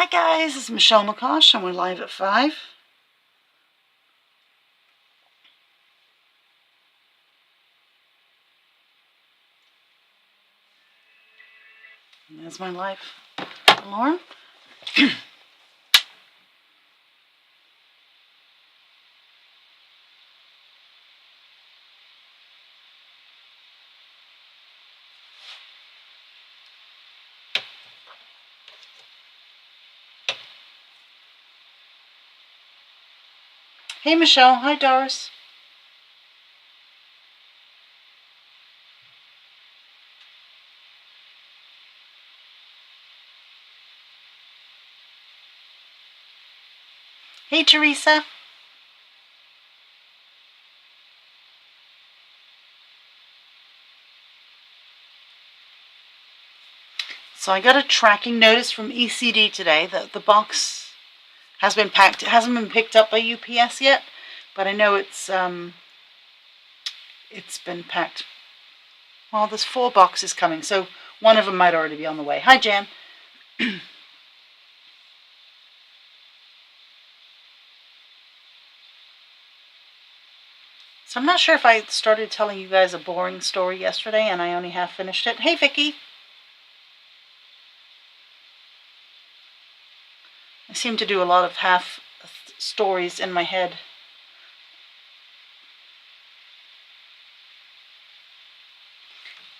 Hi guys, it's Michelle McCosh and we're live at 5. And there's my live alarm. Hey Michelle, hi Doris. Hey Teresa. So I got a tracking notice from ECD today that the box has been packed. It hasn't been picked up by UPS yet, but I know it's been packed. Well, there's 4 boxes coming, so one of them might already be on the way. Hi Jan. So I'm not sure if I started telling you guys a boring story yesterday and I only half finished it. Hey Vicky. I seem to do a lot of half stories in my head.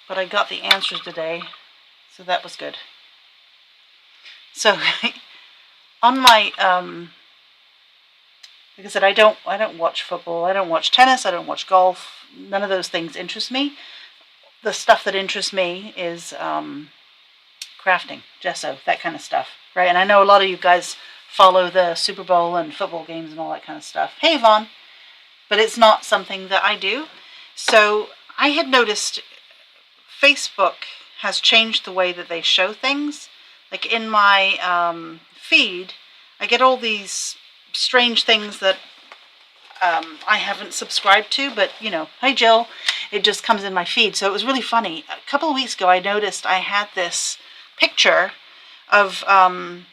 But I got the answers today, so that was good. So on my like I said, I don't watch football, I don't watch tennis, I don't watch golf. None of those things interest me. The stuff that interests me is crafting, gesso, that kind of stuff, right? And I know a lot of you guys follow the Super Bowl and football games and all that kind of stuff. Hey Yvonne. But it's not something that I do. So I had noticed Facebook has changed the way that they show things. Like in my feed, I get all these strange things that I haven't subscribed to, but you know, hi Jill, it just comes in my feed. So it was really funny. A couple of weeks ago, I noticed I had this picture of an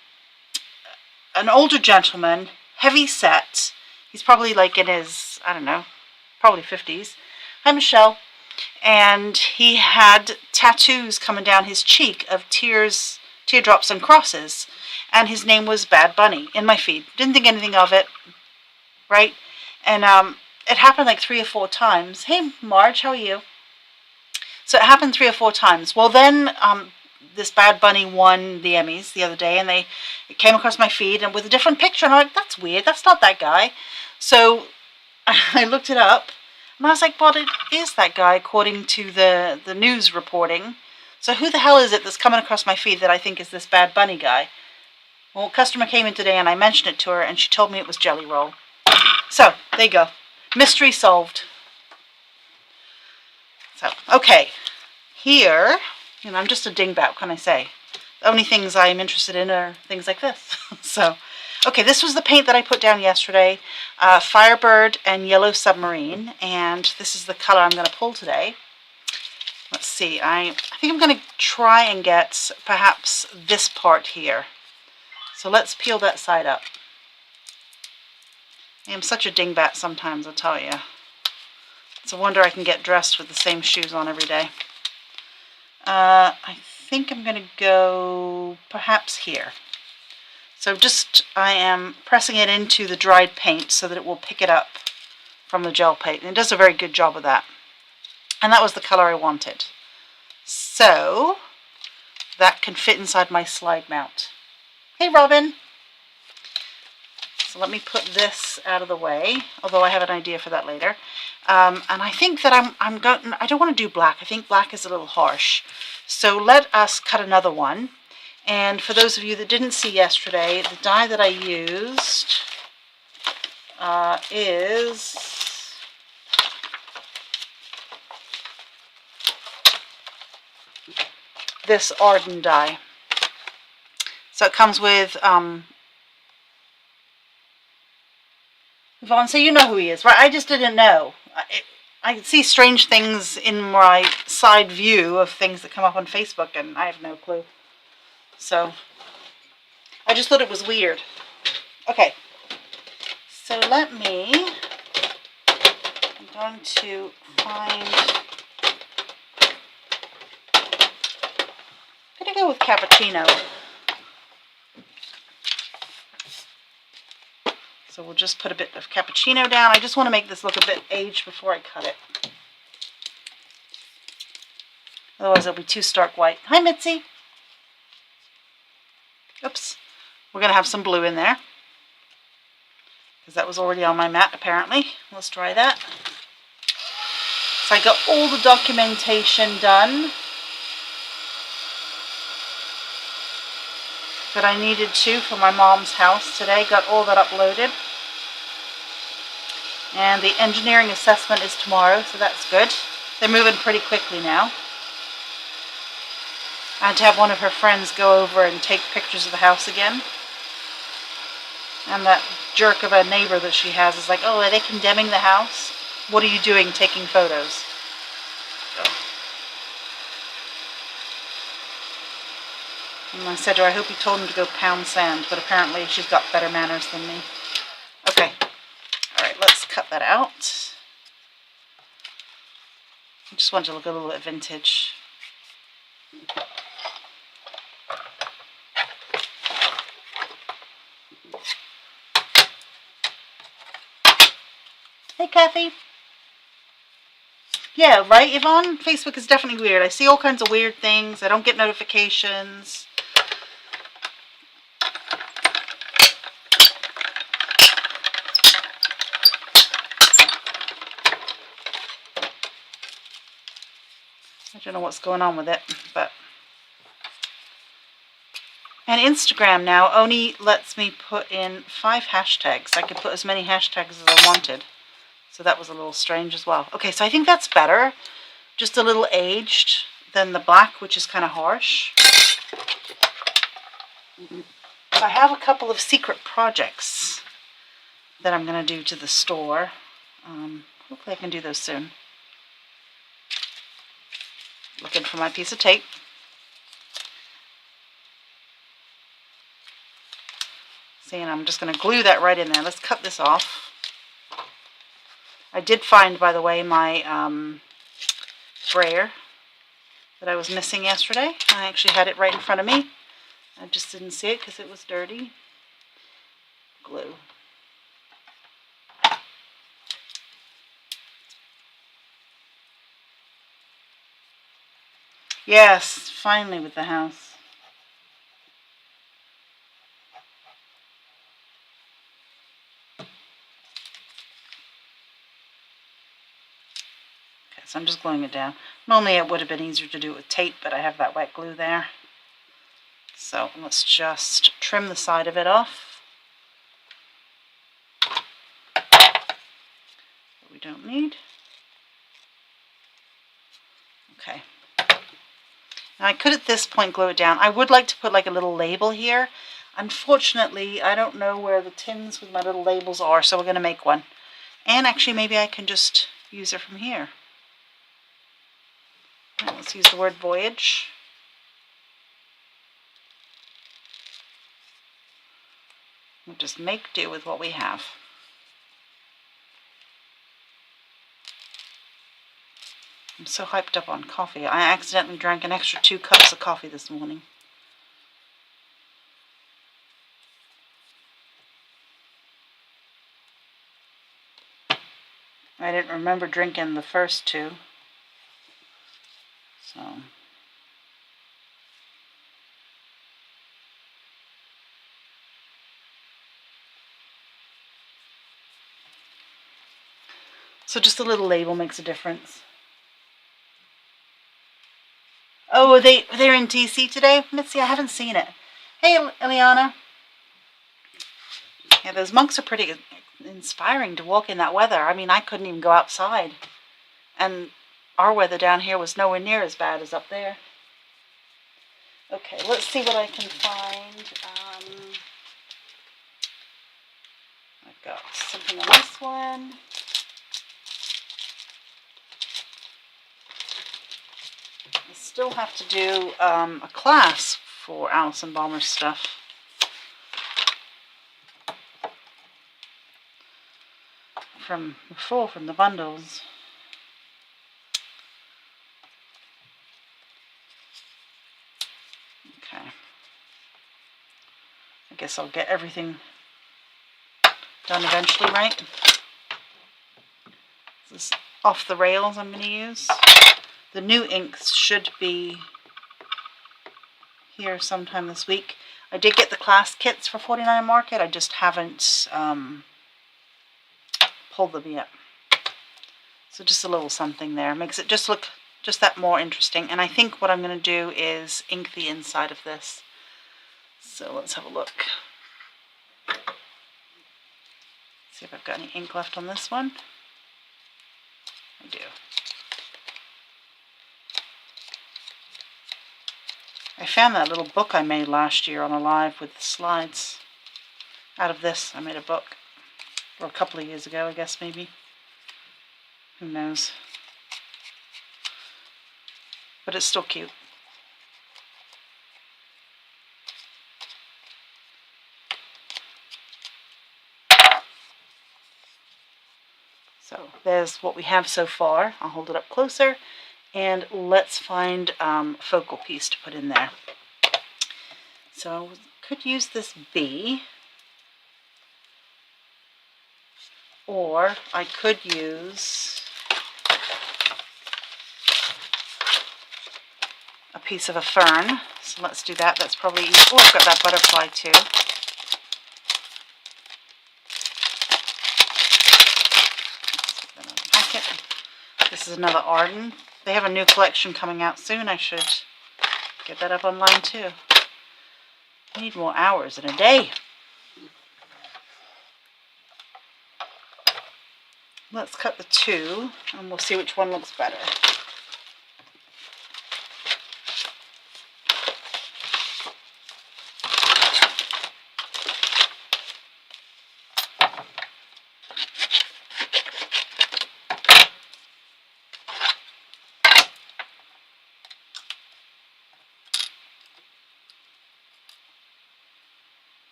older gentleman, heavy set. He's probably like in his, I don't know, probably 50s. Hi Michelle. And he had tattoos coming down his cheek of teardrops and crosses. And his name was Bad Bunny in my feed. Didn't think anything of it, right? And it happened like 3 or 4 times. Hey Marge, how are you? So it happened 3 or 4 times. Well then, this Bad Bunny won the Emmys the other day, and it came across my feed and with a different picture. And I'm like, that's weird. That's not that guy. So I looked it up, and I was like, well, it is that guy according to the news reporting. So who the hell is it that's coming across my feed that I think is this Bad Bunny guy? Well, a customer came in today, and I mentioned it to her, and she told me it was Jelly Roll. So there you go. Mystery solved. So, okay. Here, you know, I'm just a dingbat, what can I say? The only things I'm interested in are things like this. So, okay, this was the paint that I put down yesterday. Firebird and Yellow Submarine. And this is the color I'm going to pull today. Let's see. I think I'm going to try and get perhaps this part here. So let's peel that side up. I am such a dingbat sometimes, I'll tell you. It's a wonder I can get dressed with the same shoes on every day. I think I'm going to go perhaps here. So I am pressing it into the dried paint so that it will pick it up from the gel paint. And it does a very good job of that. And that was the color I wanted. So that can fit inside my slide mount. Hey Robin. So let me put this out of the way, although I have an idea for that later. And I think that I don't want to do black. I think black is a little harsh. So let us cut another one. And for those of you that didn't see yesterday, the dye that I used is this Arden dye. So it comes with Yvonne, so you know who he is, right? I just didn't know. I see strange things in my side view of things that come up on Facebook, and I have no clue. So, I just thought it was weird. Okay, so I'm going to find, I'm going to go with cappuccino. So we'll just put a bit of cappuccino down. I just want to make this look a bit aged before I cut it. Otherwise it'll be too stark white. Hi, Mitzi. Oops. We're going to have some blue in there, because that was already on my mat apparently. Let's try that. So I got all the documentation done that I needed to for my mom's house today. Got all that uploaded. And the engineering assessment is tomorrow, so that's good. They're moving pretty quickly now. I had to have one of her friends go over and take pictures of the house again. And that jerk of a neighbor that she has is like, oh, are they condemning the house? What are you doing taking photos? So. And I said to her, I hope you told him to go pound sand, but apparently she's got better manners than me. Okay. Alright, let's cut that out. I just want to look a little bit vintage. Hey, Kathy. Yeah, right, Yvonne? Facebook is definitely weird. I see all kinds of weird things. I don't get notifications. I don't know what's going on with it, but... And Instagram now only lets me put in 5 hashtags. I could put as many hashtags as I wanted. So that was a little strange as well. Okay, so I think that's better. Just a little aged than the black, which is kind of harsh. I have a couple of secret projects that I'm going to do to the store. Hopefully I can do those soon. Looking for my piece of tape. See, and I'm just going to glue that right in there. Let's cut this off. I did find, by the way, my brayer that I was missing yesterday. I actually had it right in front of me. I just didn't see it because it was dirty. Glue. Yes, finally with the house. So I'm just gluing it down. Normally it would have been easier to do it with tape, but I have that wet glue there. So let's just trim the side of it off. What we don't need. Okay. Now I could at this point glue it down. I would like to put like a little label here. Unfortunately, I don't know where the tins with my little labels are, so we're going to make one. And actually maybe I can just use it from here. Right, let's use the word voyage. We'll just make do with what we have. I'm so hyped up on coffee. I accidentally drank an extra 2 cups of coffee this morning. I didn't remember drinking the first 2. So just a little label makes a difference. Oh, they're in DC today? Mitzi, I haven't seen it. Hey, Eliana. Yeah, those monks are pretty inspiring to walk in that weather. I mean, I couldn't even go outside. And our weather down here was nowhere near as bad as up there. Okay, let's see what I can find. I've got something on this one. I still have to do a class for Alison Balmer's stuff. from before, from the bundles. Okay. I guess I'll get everything done eventually, right? This is off the rails I'm going to use. The new inks should be here sometime this week. I did get the class kits for 49 Market. I just haven't pulled them yet. So just a little something there. Makes it just look just that more interesting. And I think what I'm going to do is ink the inside of this. So let's have a look. See if I've got any ink left on this one. I do. I found that little book I made last year on a live with the slides. Out of this, I made a book. Or a couple of years ago, I guess, maybe. Who knows? But it's still cute. So there's what we have so far. I'll hold it up closer. And let's find a focal piece to put in there. So I could use this B. Or I could use a piece of a fern. So let's do that. That's probably easy. Oh, I've got that butterfly too. This is another Arden. They have a new collection coming out soon. I should get that up online too. I need more hours in a day. Let's cut the two and we'll see which one looks better.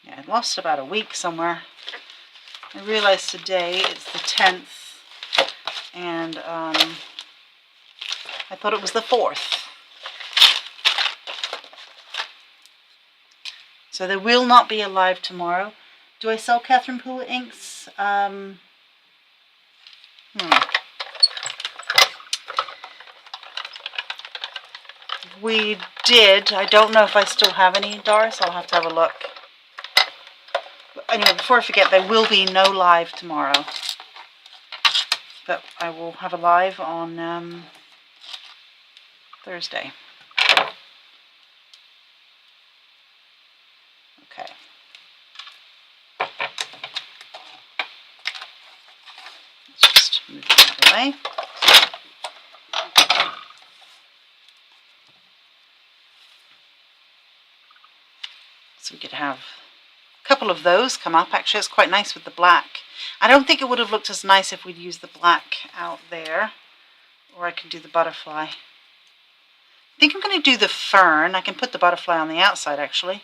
Yeah, I lost about a week somewhere. I realized today it's the 10th, and I thought it was the 4th. So there will not be a live tomorrow. Do I sell Catherine Pooler inks? We did. I don't know if I still have any, Doris. I'll have to have a look. Anyway, before I forget, there will be no live tomorrow. But I will have a live on Thursday. Okay. Let's just move it out of the way. So we could have a couple of those come up. Actually, it's quite nice with the black. I don't think it would have looked as nice if we'd used the black out there. Or I can do the butterfly. I think I'm going to do the fern. I can put the butterfly on the outside, actually.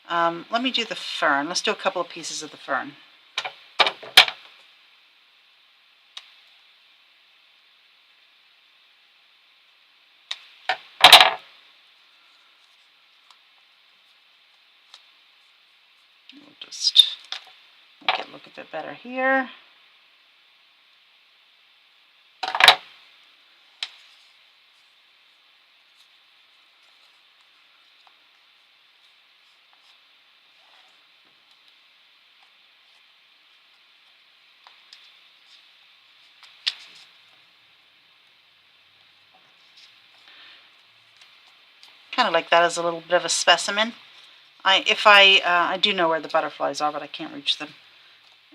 Let me do the fern. Let's do a couple of pieces of the fern. We'll just make it look a bit better here. Kind of like that as a little bit of a specimen. I do know where the butterflies are, but I can't reach them.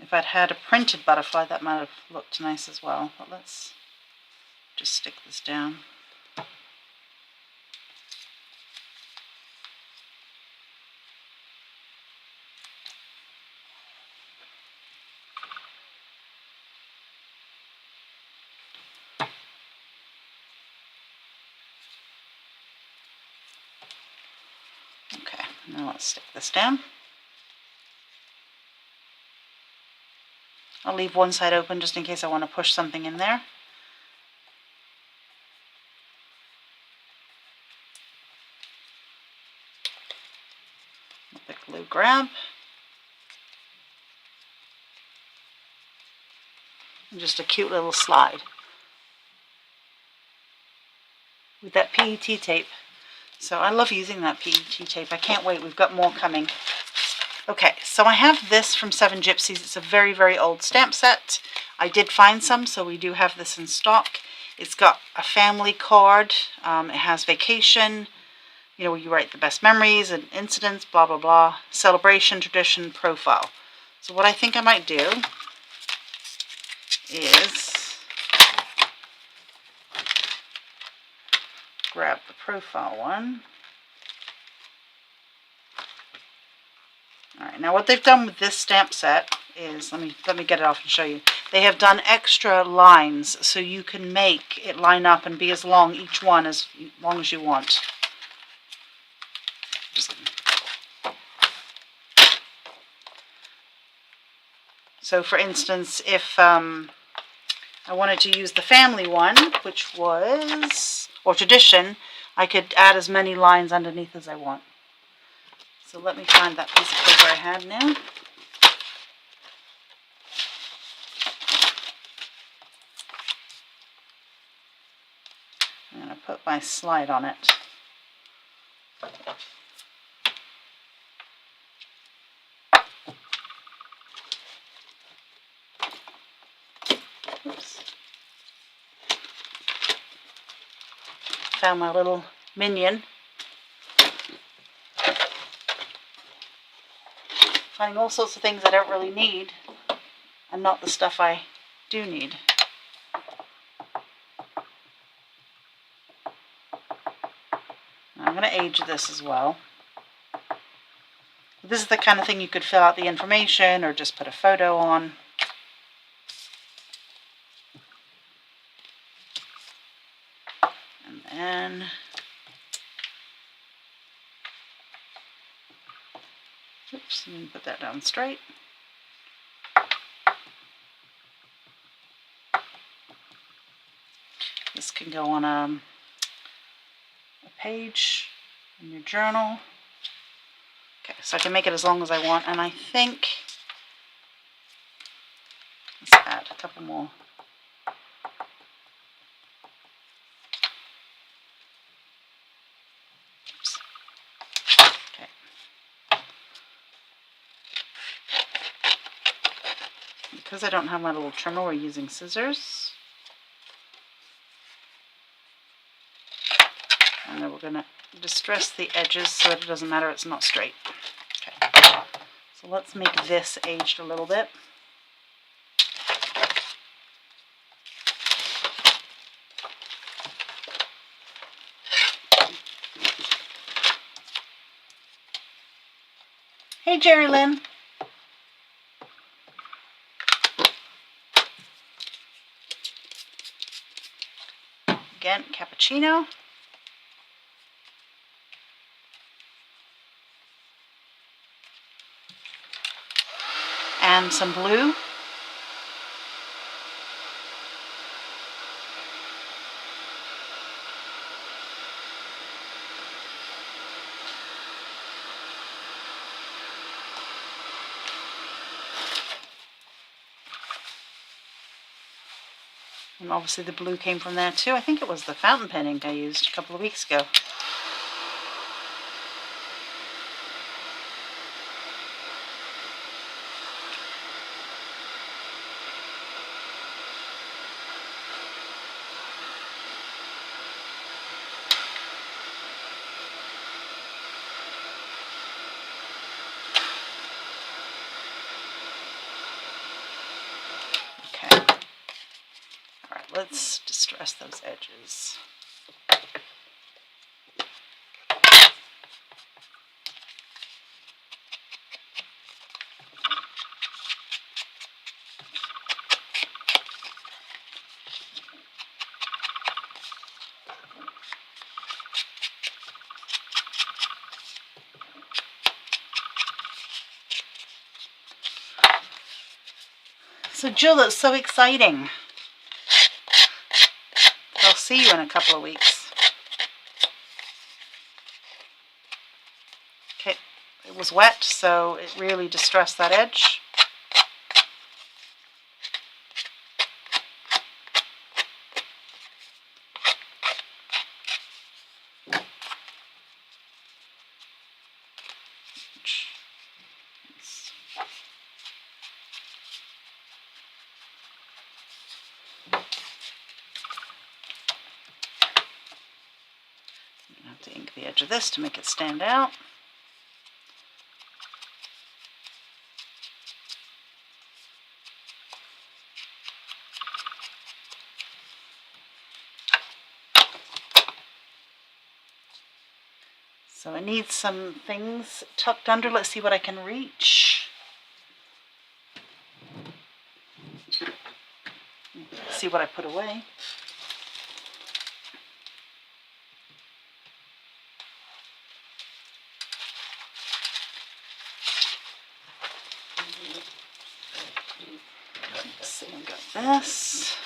If I'd had a printed butterfly, that might have looked nice as well. But let's just stick this down. Okay, now let's stick this down. I'll leave one side open just in case I want to push something in there. Let the glue grab. And just a cute little slide with that PET tape. So I love using that PET tape. I can't wait. We've got more coming. Okay, so I have this from Seven Gypsies. It's a very, very old stamp set. I did find some, so we do have this in stock. It's got a family card. It has vacation, you know, where you write the best memories and incidents, blah, blah, blah. Celebration, tradition, profile. So what I think I might do is grab the profile one. All right, now what they've done with this stamp set is, let me get it off and show you. They have done extra lines so you can make it line up and be as long, each one as long as you want. So for instance, if I wanted to use the family one, which was, or tradition, I could add as many lines underneath as I want. So let me find that piece of paper I had now. I'm going to put my slide on it. Oops. Found my little minion. Finding all sorts of things I don't really need and not the stuff I do need. Now I'm going to age this as well. This is the kind of thing you could fill out the information or just put a photo on. And then oops, let me put that down straight. This can go on a page in your journal. Okay, so I can make it as long as I want, and I think let's add a couple more. Oops. Okay. Because I don't have my little trimmer, we're using scissors. And then we're going to distress the edges so that it doesn't matter, it's not straight. Okay. So let's make this aged a little bit. Hey, Jerry Lynn. Again, cappuccino. And some blue. And obviously the blue came from there too. I think it was the fountain pen ink I used a couple of weeks ago. Let's distress those edges. So Jill, that's so exciting. I'll see you in a couple of weeks. Okay, it was wet, so it really distressed that edge. I have to ink the edge of this to make it stand out. So it needs some things tucked under. Let's see what I can reach. See what I put away. Let's see, I've got this.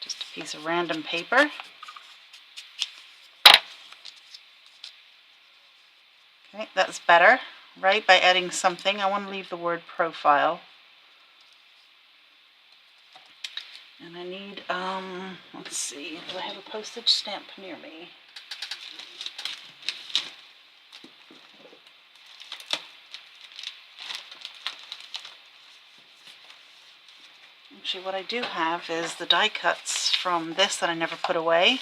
Just a piece of random paper. Okay, that's better, right? By adding something. I want to leave the word profile. And I need, let's see, do I have a postage stamp near me? Actually, what I do have is the die cuts from this that I never put away.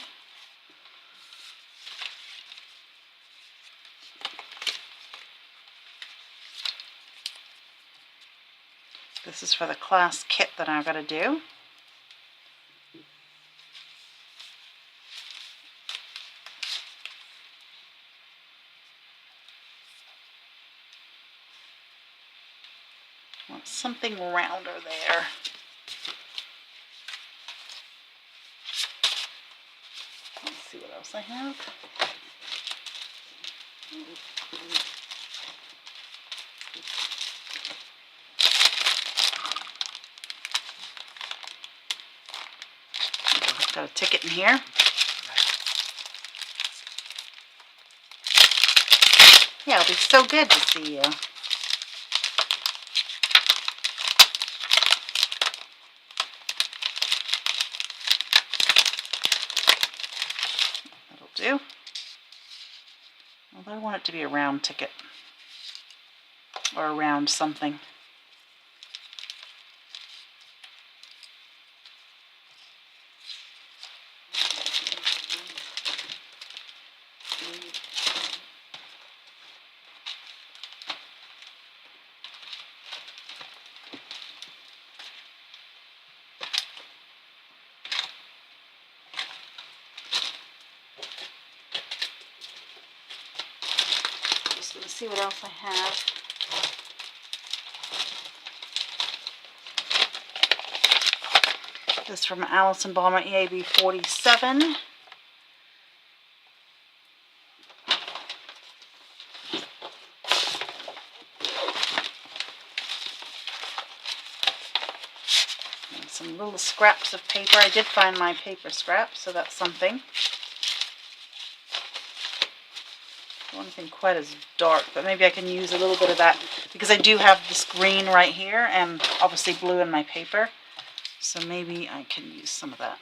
This is for the class kit that I've got to do. Want something rounder there. Let's see what else I have. Got a ticket in here. Yeah, it'll be so good to see you. That'll do. Although I want it to be a round ticket. Or a round something. Let's see what else I have. This is from Allison Balmer EAB 47. And some little scraps of paper. I did find my paper scraps, so that's something. Not anything quite as dark, but maybe I can use a little bit of that because I do have this green right here and obviously blue in my paper. So maybe I can use some of that.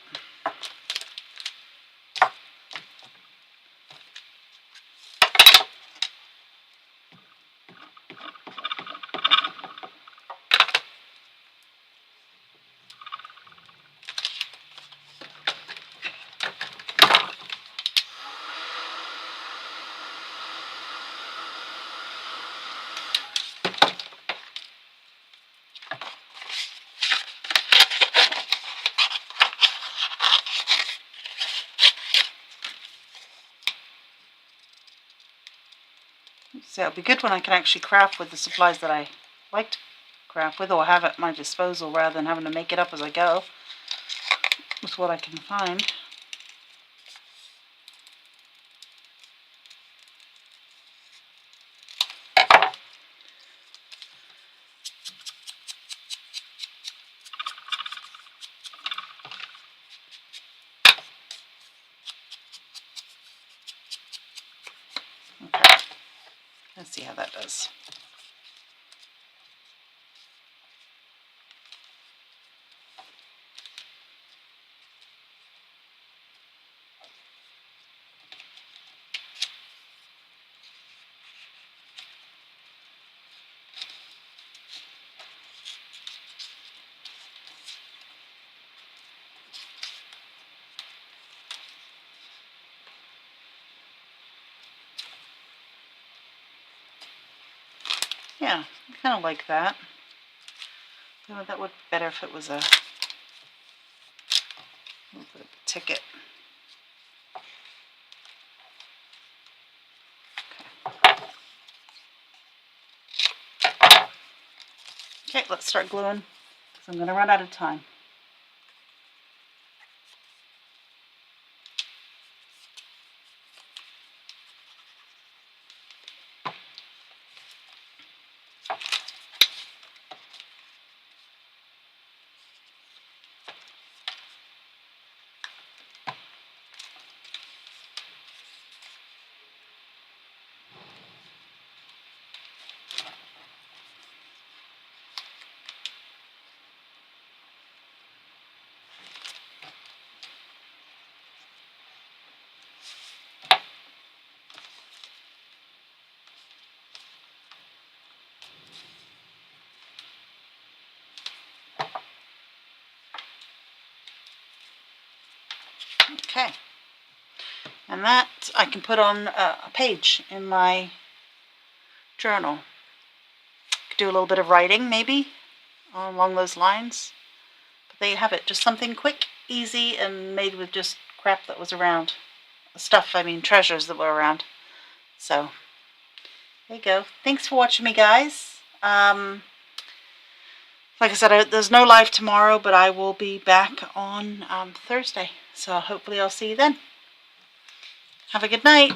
So it'll be good when I can actually craft with the supplies that I like to craft with, or have at my disposal rather than having to make it up as I go with what I can find. Let's see how that does. Yeah, I kind of like that. You know, that would be better if it was a little bit of a ticket. Okay, let's start gluing because I'm going to run out of time. Okay, and that I can put on a page in my journal. Could do a little bit of writing maybe along those lines. But there you have it, just something quick, easy, and made with just crap that was around. Stuff, I mean treasures that were around. So, there you go. Thanks for watching me, guys. Like I said, there's no live tomorrow, but I will be back on Thursday. So hopefully I'll see you then. Have a good night.